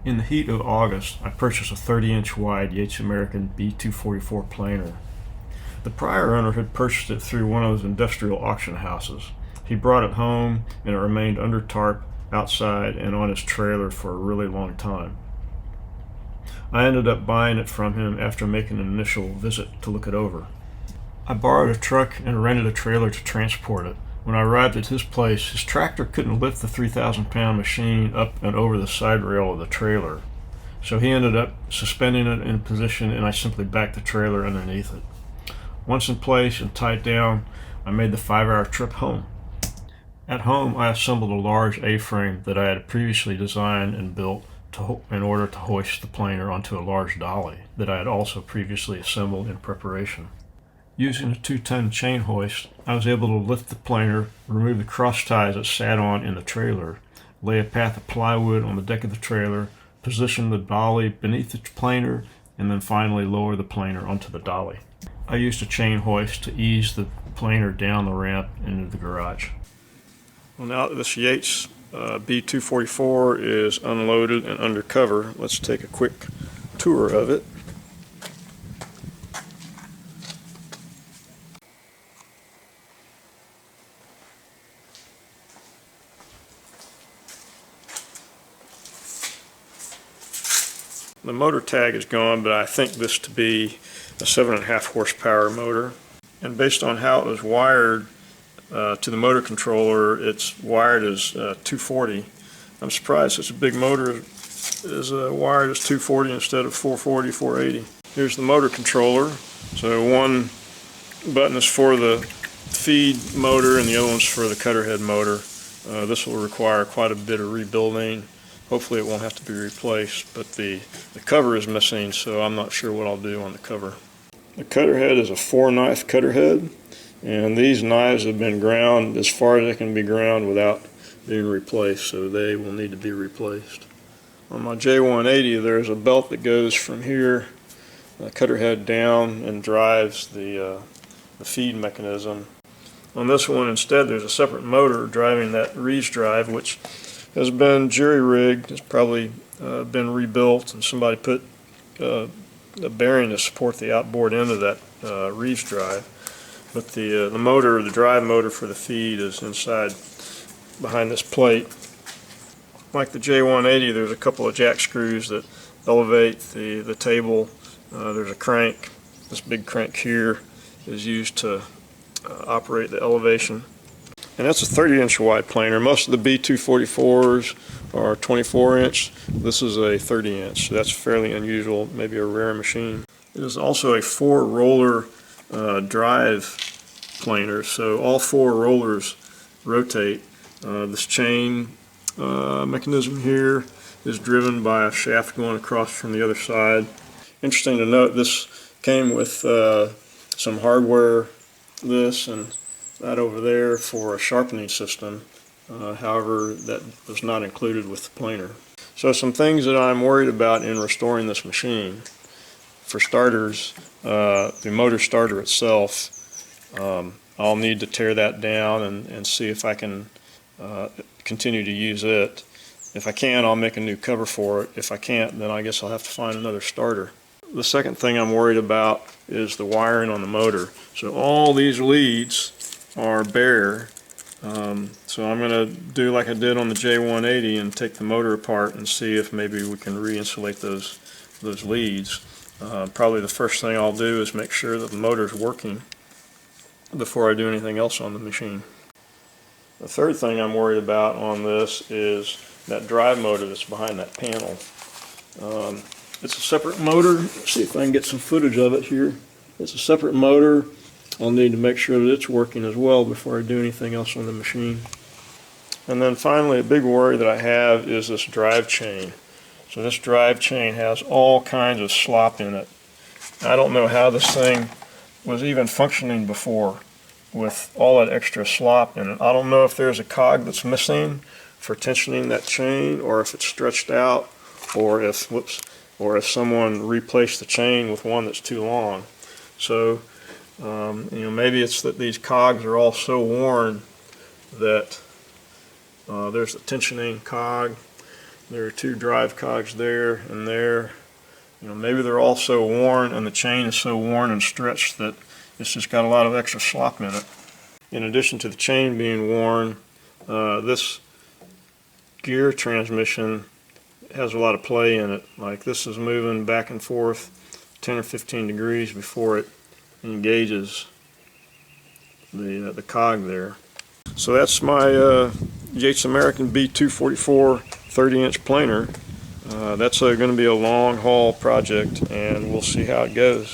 In the heat of August, I purchased a 30-inch wide Yates American B244 planer. The prior owner had purchased it through one of those industrial auction houses. He brought it home and it remained under tarp, outside, and on his trailer for a really long time. I ended up buying it from him after making an initial visit to look it over. I borrowed a truck and rented a trailer to transport it. When I arrived at his place, his tractor couldn't lift the 3,000-pound machine up and over the side rail of the trailer. So he ended up suspending it in position, and I simply backed the trailer underneath it. Once in place and tied down, I made the 5-hour trip home. At home, I assembled a large A-frame that I had previously designed and built in order to hoist the planer onto a large dolly that I had also previously assembled in preparation. Using a 2-ton chain hoist, I was able to lift the planer, remove the cross ties it sat on in the trailer, lay a path of plywood on the deck of the trailer, position the dolly beneath the planer, and then finally lower the planer onto the dolly. I used a chain hoist to ease the planer down the ramp into the garage. Well, now that this Yates B244 is unloaded and under cover, let's take a quick tour of it. The motor tag is gone, but I think this to be a 7.5 horsepower motor. And based on how it was wired to the motor controller, it's wired as 240. I'm surprised such a big motor is wired as 240 instead of 440, 480. Here's the motor controller. So one button is for the feed motor and the other one's for the cutter head motor. This will require quite a bit of rebuilding. Hopefully it won't have to be replaced, but the cover is missing, so I'm not sure what I'll do on the cover. The cutter head is a 4-knife cutter head, and these knives have been ground as far as they can be ground without being replaced, so they will need to be replaced. On my J180, there's a belt that goes from here, the cutter head down, and drives the feed mechanism. On this one, instead, there's a separate motor driving that Reeves drive, which has been jury-rigged. It's probably been rebuilt, and somebody put a bearing to support the outboard end of that Reeves drive. But the motor, the drive motor for the feed, is inside behind this plate. Like the J180, there's a couple of jack screws that elevate the table. There's a crank. This big crank here is used to operate the elevation. And that's a 30-inch wide planer. Most of the B244s are 24-inch. This is a 30-inch. So that's fairly unusual, maybe a rare machine. It is also a 4-roller drive planer, so all 4 rollers rotate. This chain mechanism here is driven by a shaft going across from the other side. Interesting to note, this came with some hardware, this and that over there, for a sharpening system. However, that was not included with the planer. So some things that I'm worried about in restoring this machine. For starters, the motor starter itself, I'll need to tear that down and see if I can continue to use it. If I can, I'll make a new cover for it. If I can't, then I guess I'll have to find another starter. The second thing I'm worried about is the wiring on the motor. So all these leads are bare, so I'm going to do like I did on the J180 and take the motor apart and see if maybe we can re-insulate those leads. Probably the first thing I'll do is make sure that the motor is working before I do anything else on the machine. The third thing I'm worried about on this is that drive motor that's behind that panel. It's a separate motor. Let's see if I can get some footage of it here. It's a separate motor. I'll need to make sure that it's working as well before I do anything else on the machine. And then finally, a big worry that I have is this drive chain. So this drive chain has all kinds of slop in it. I don't know how this thing was even functioning before with all that extra slop in it. I don't know if there's a cog that's missing for tensioning that chain, or if it's stretched out, or if someone replaced the chain with one that's too long. So maybe it's that these cogs are all so worn that there's a tensioning cog, There are two drive cogs there and there. You know, maybe they're all so worn and the chain is so worn and stretched that it's just got a lot of extra slop in it. In addition to the chain being worn, this gear transmission has a lot of play in it. Like this is moving back and forth 10 or 15 degrees before it engages the cog there. So that's my Yates American B244 30-inch planer. That's going to be a long haul project, and we'll see how it goes.